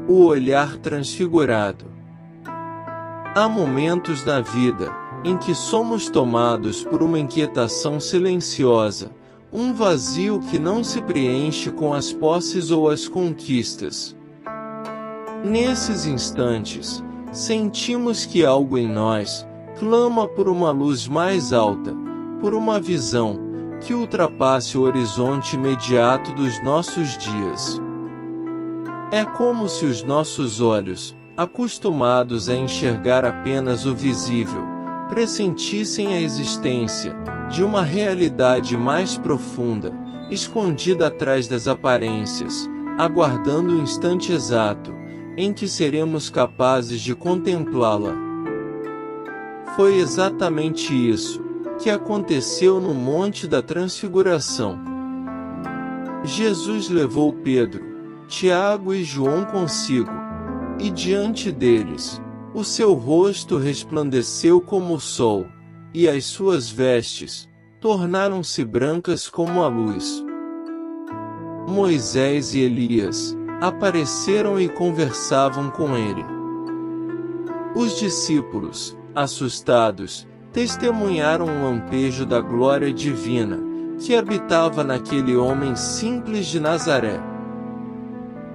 O olhar transfigurado. Há momentos na vida em que somos tomados por uma inquietação silenciosa, um vazio que não se preenche com as posses ou as conquistas. Nesses instantes, sentimos que algo em nós clama por uma luz mais alta, por uma visão que ultrapasse o horizonte imediato dos nossos dias. É como se os nossos olhos, acostumados a enxergar apenas o visível, pressentissem a existência de uma realidade mais profunda, escondida atrás das aparências, aguardando o instante exato em que seremos capazes de contemplá-la. Foi exatamente isso que aconteceu no Monte da Transfiguração. Jesus levou Pedro, Tiago e João consigo, e diante deles, o seu rosto resplandeceu como o sol, e as suas vestes tornaram-se brancas como a luz. Moisés e Elias apareceram e conversavam com ele. Os discípulos, assustados, testemunharam um lampejo da glória divina que habitava naquele homem simples de Nazaré.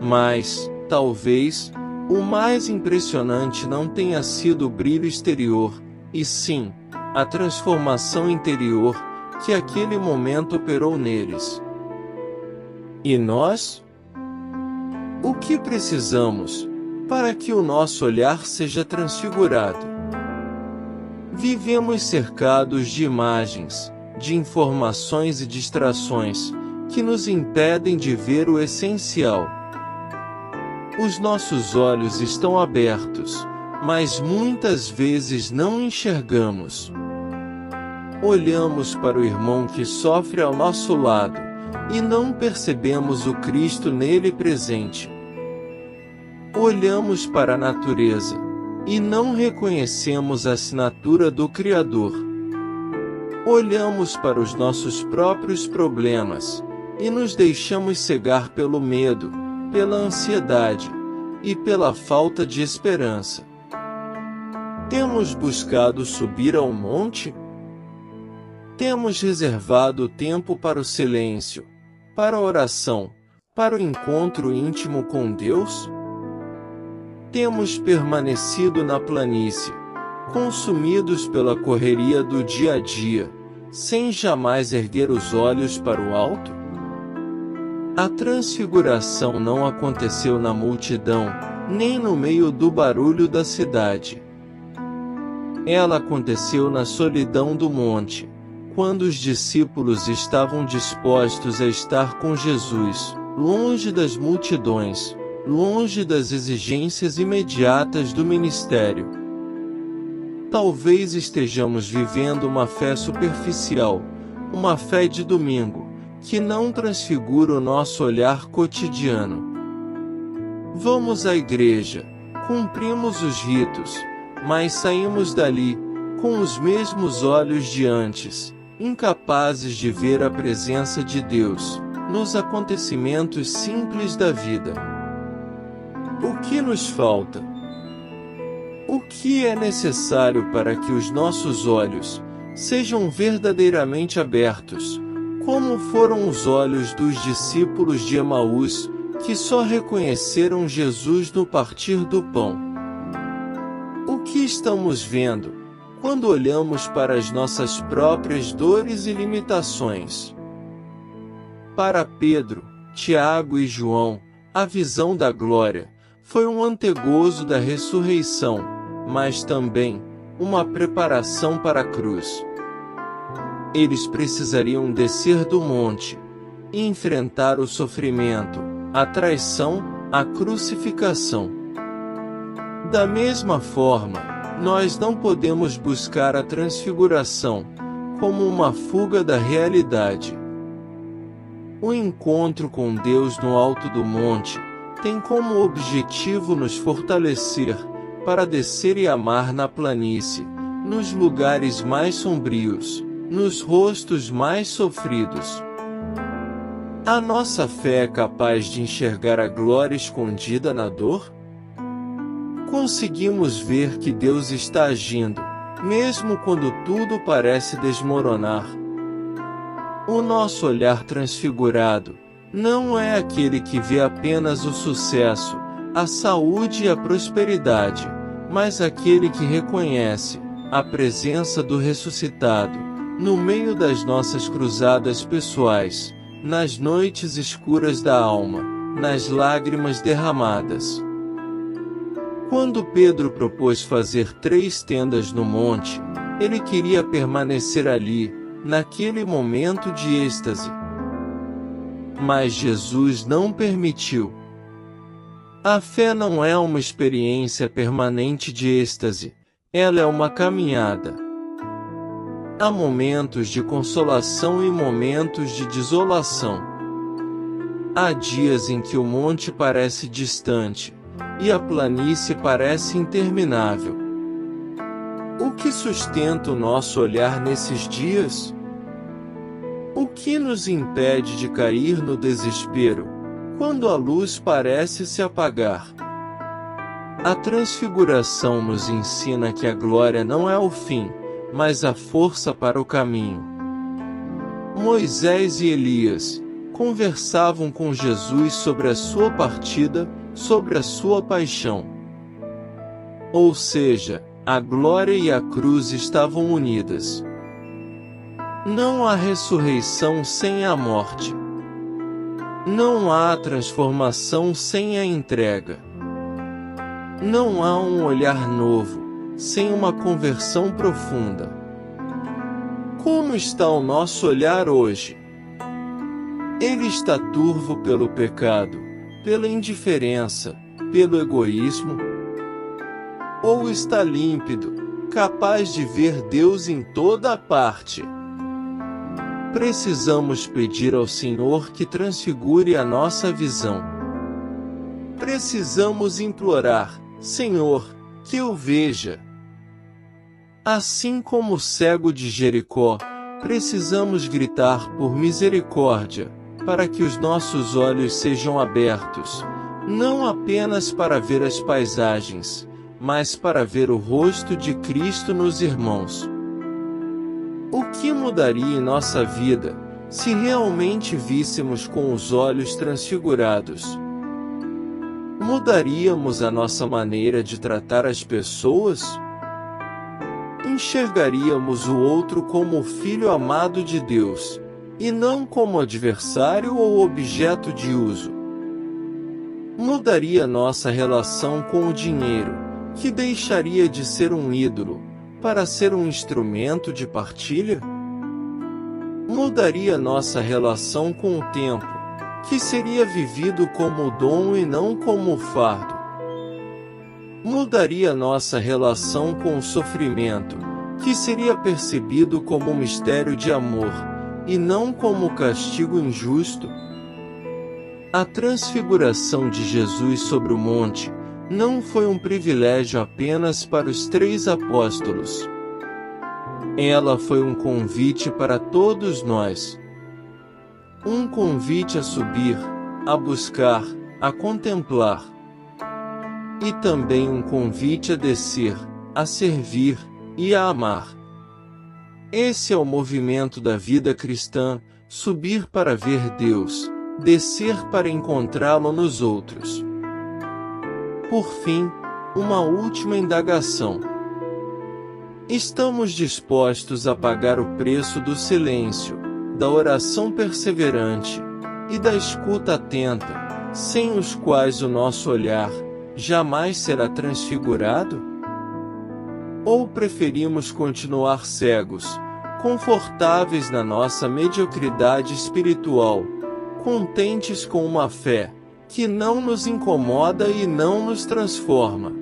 Mas, talvez, o mais impressionante não tenha sido o brilho exterior, e sim, a transformação interior que aquele momento operou neles. E nós? O que precisamos para que o nosso olhar seja transfigurado? Vivemos cercados de imagens, de informações e distrações que nos impedem de ver o essencial. Os nossos olhos estão abertos, mas muitas vezes não enxergamos. Olhamos para o irmão que sofre ao nosso lado, e não percebemos o Cristo nele presente. Olhamos para a natureza, e não reconhecemos a assinatura do Criador. Olhamos para os nossos próprios problemas, e nos deixamos cegar pelo medo, pela ansiedade e pela falta de esperança. Temos buscado subir ao monte? Temos reservado tempo para o silêncio, para a oração, para o encontro íntimo com Deus? Temos permanecido na planície, consumidos pela correria do dia a dia, sem jamais erguer os olhos para o alto? A transfiguração não aconteceu na multidão, nem no meio do barulho da cidade. Ela aconteceu na solidão do monte, quando os discípulos estavam dispostos a estar com Jesus, longe das multidões, longe das exigências imediatas do ministério. Talvez estejamos vivendo uma fé superficial, uma fé de domingo, que não transfigura o nosso olhar cotidiano. Vamos à igreja, cumprimos os ritos, mas saímos dali com os mesmos olhos de antes, incapazes de ver a presença de Deus nos acontecimentos simples da vida. O que nos falta? O que é necessário para que os nossos olhos sejam verdadeiramente abertos, como foram os olhos dos discípulos de Emaús, que só reconheceram Jesus no partir do pão? O que estamos vendo quando olhamos para as nossas próprias dores e limitações? Para Pedro, Tiago e João, a visão da glória foi um antegozo da ressurreição, mas também uma preparação para a cruz. Eles precisariam descer do monte e enfrentar o sofrimento, a traição, a crucificação. Da mesma forma, nós não podemos buscar a transfiguração como uma fuga da realidade. O encontro com Deus no alto do monte tem como objetivo nos fortalecer para descer e amar na planície, nos lugares mais sombrios, nos rostos mais sofridos. A nossa fé é capaz de enxergar a glória escondida na dor? Conseguimos ver que Deus está agindo, mesmo quando tudo parece desmoronar. O nosso olhar transfigurado não é aquele que vê apenas o sucesso, a saúde e a prosperidade, mas aquele que reconhece a presença do ressuscitado no meio das nossas cruzadas pessoais, nas noites escuras da alma, nas lágrimas derramadas. Quando Pedro propôs fazer 3 tendas no monte, ele queria permanecer ali, naquele momento de êxtase. Mas Jesus não permitiu. A fé não é uma experiência permanente de êxtase, ela é uma caminhada. Há momentos de consolação e momentos de desolação. Há dias em que o monte parece distante, e a planície parece interminável. O que sustenta o nosso olhar nesses dias? O que nos impede de cair no desespero, quando a luz parece se apagar? A transfiguração nos ensina que a glória não é o fim, mas a força para o caminho. Moisés e Elias conversavam com Jesus sobre a sua partida, sobre a sua paixão. Ou seja, a glória e a cruz estavam unidas. Não há ressurreição sem a morte. Não há transformação sem a entrega. Não há um olhar novo sem uma conversão profunda. Como está o nosso olhar hoje? Ele está turvo pelo pecado, pela indiferença, pelo egoísmo? Ou está límpido, capaz de ver Deus em toda a parte? Precisamos pedir ao Senhor que transfigure a nossa visão. Precisamos implorar: Senhor, que eu veja. Assim como o cego de Jericó, precisamos gritar por misericórdia, para que os nossos olhos sejam abertos, não apenas para ver as paisagens, mas para ver o rosto de Cristo nos irmãos. O que mudaria em nossa vida, se realmente víssemos com os olhos transfigurados? Mudaríamos a nossa maneira de tratar as pessoas? Enxergaríamos o outro como o filho amado de Deus, e não como adversário ou objeto de uso? Mudaria nossa relação com o dinheiro, que deixaria de ser um ídolo, para ser um instrumento de partilha? Mudaria nossa relação com o tempo, que seria vivido como o dom e não como o fardo? Mudaria nossa relação com o sofrimento, que seria percebido como um mistério de amor, e não como castigo injusto? A transfiguração de Jesus sobre o monte não foi um privilégio apenas para os 3 apóstolos. Ela foi um convite para todos nós. Um convite a subir, a buscar, a contemplar. E também um convite a descer, a servir e a amar. Esse é o movimento da vida cristã: subir para ver Deus, descer para encontrá-lo nos outros. Por fim, uma última indagação. Estamos dispostos a pagar o preço do silêncio, da oração perseverante e da escuta atenta, sem os quais o nosso olhar jamais será transfigurado? Ou preferimos continuar cegos, confortáveis na nossa mediocridade espiritual, contentes com uma fé que não nos incomoda e não nos transforma?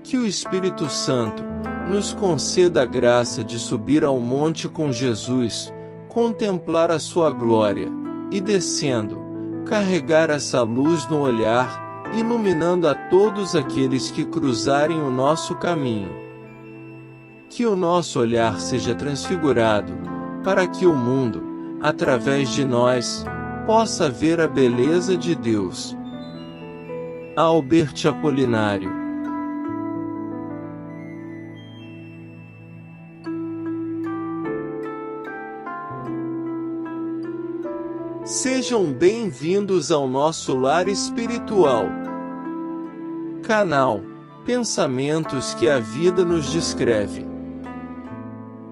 Que o Espírito Santo nos conceda a graça de subir ao monte com Jesus, contemplar a sua glória, e descendo, carregar essa luz no olhar, iluminando a todos aqueles que cruzarem o nosso caminho. Que o nosso olhar seja transfigurado, para que o mundo, através de nós, possa ver a beleza de Deus. Albert Apolinário. Sejam bem-vindos ao nosso lar espiritual. Canal Pensamentos que a Vida nos Descreve.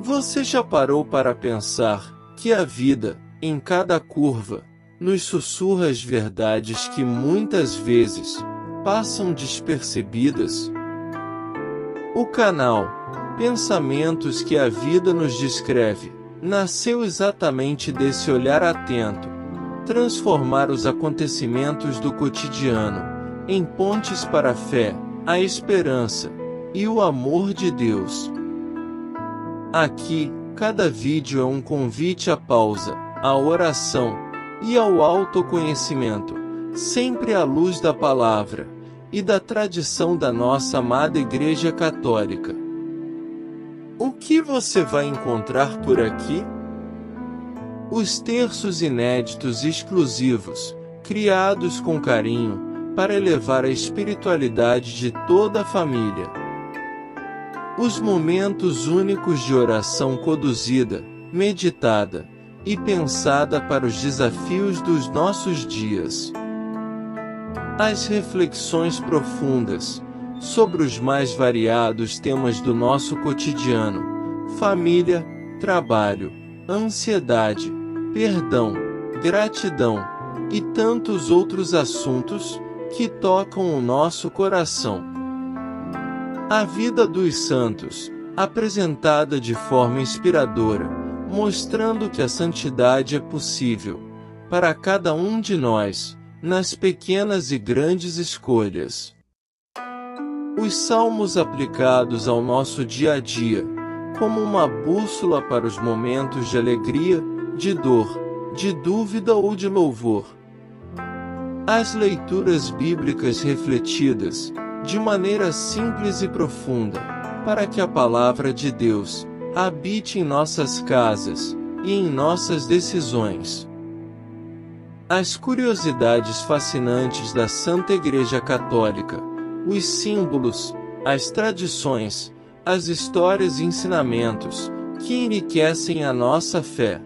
Você já parou para pensar que a vida, em cada curva, nos sussurra as verdades que muitas vezes passam despercebidas? O canal Pensamentos que a Vida nos Descreve nasceu exatamente desse olhar atento, transformar os acontecimentos do cotidiano em pontes para a fé, a esperança e o amor de Deus. Aqui, cada vídeo é um convite à pausa, à oração e ao autoconhecimento, sempre à luz da palavra e da tradição da nossa amada Igreja Católica. O que você vai encontrar por aqui? Os terços inéditos exclusivos, criados com carinho, para elevar a espiritualidade de toda a família. Os momentos únicos de oração conduzida, meditada e pensada para os desafios dos nossos dias. As reflexões profundas sobre os mais variados temas do nosso cotidiano: família, trabalho, ansiedade, perdão, gratidão e tantos outros assuntos que tocam o nosso coração. A vida dos santos, apresentada de forma inspiradora, mostrando que a santidade é possível para cada um de nós, nas pequenas e grandes escolhas. Os salmos aplicados ao nosso dia a dia, como uma bússola para os momentos de alegria, de dor, de dúvida ou de louvor. As leituras bíblicas refletidas, de maneira simples e profunda, para que a palavra de Deus habite em nossas casas e em nossas decisões. As curiosidades fascinantes da Santa Igreja Católica, os símbolos, as tradições, as histórias e ensinamentos que enriquecem a nossa fé.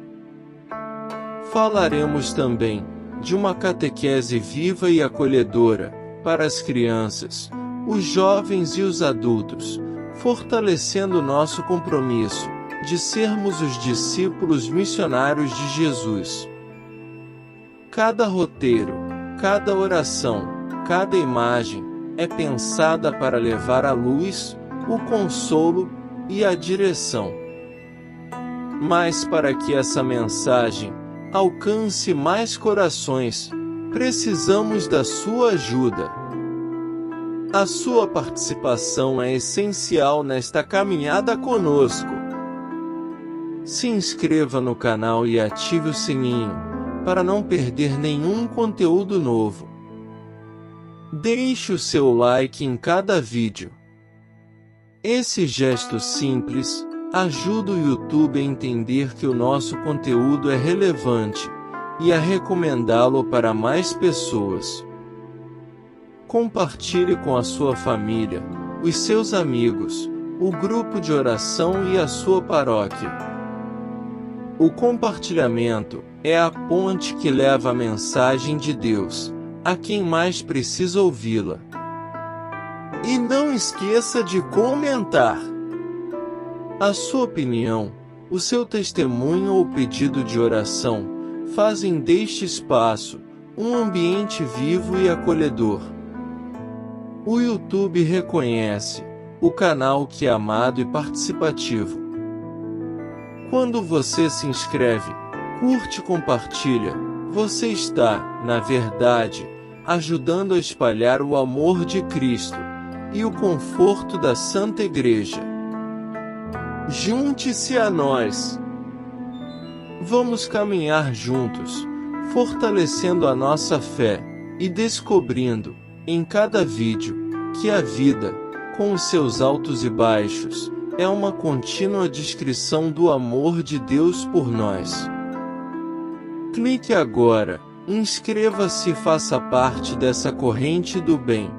Falaremos também de uma catequese viva e acolhedora para as crianças, os jovens e os adultos, fortalecendo nosso compromisso de sermos os discípulos missionários de Jesus. Cada roteiro, cada oração, cada imagem é pensada para levar a luz, o consolo e a direção. Mas para que essa mensagem alcance mais corações, precisamos da sua ajuda. A sua participação é essencial nesta caminhada conosco. Se inscreva no canal e ative o sininho, para não perder nenhum conteúdo novo. Deixe o seu like em cada vídeo. Esse gesto simples ajuda o YouTube a entender que o nosso conteúdo é relevante e a recomendá-lo para mais pessoas. Compartilhe com a sua família, os seus amigos, o grupo de oração e a sua paróquia. O compartilhamento é a ponte que leva a mensagem de Deus a quem mais precisa ouvi-la. E não esqueça de comentar. A sua opinião, o seu testemunho ou pedido de oração fazem deste espaço um ambiente vivo e acolhedor. O YouTube reconhece o canal que é amado e participativo. Quando você se inscreve, curte e compartilha, você está, na verdade, ajudando a espalhar o amor de Cristo e o conforto da Santa Igreja. Junte-se a nós. Vamos caminhar juntos, fortalecendo a nossa fé e descobrindo, em cada vídeo, que a vida, com os seus altos e baixos, é uma contínua descrição do amor de Deus por nós. Clique agora, inscreva-se e faça parte dessa corrente do bem.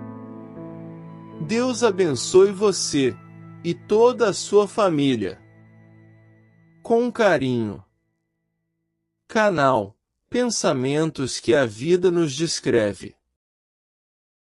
Deus abençoe você e toda a sua família. Com carinho. Canal Pensamentos que a vida nos descreve.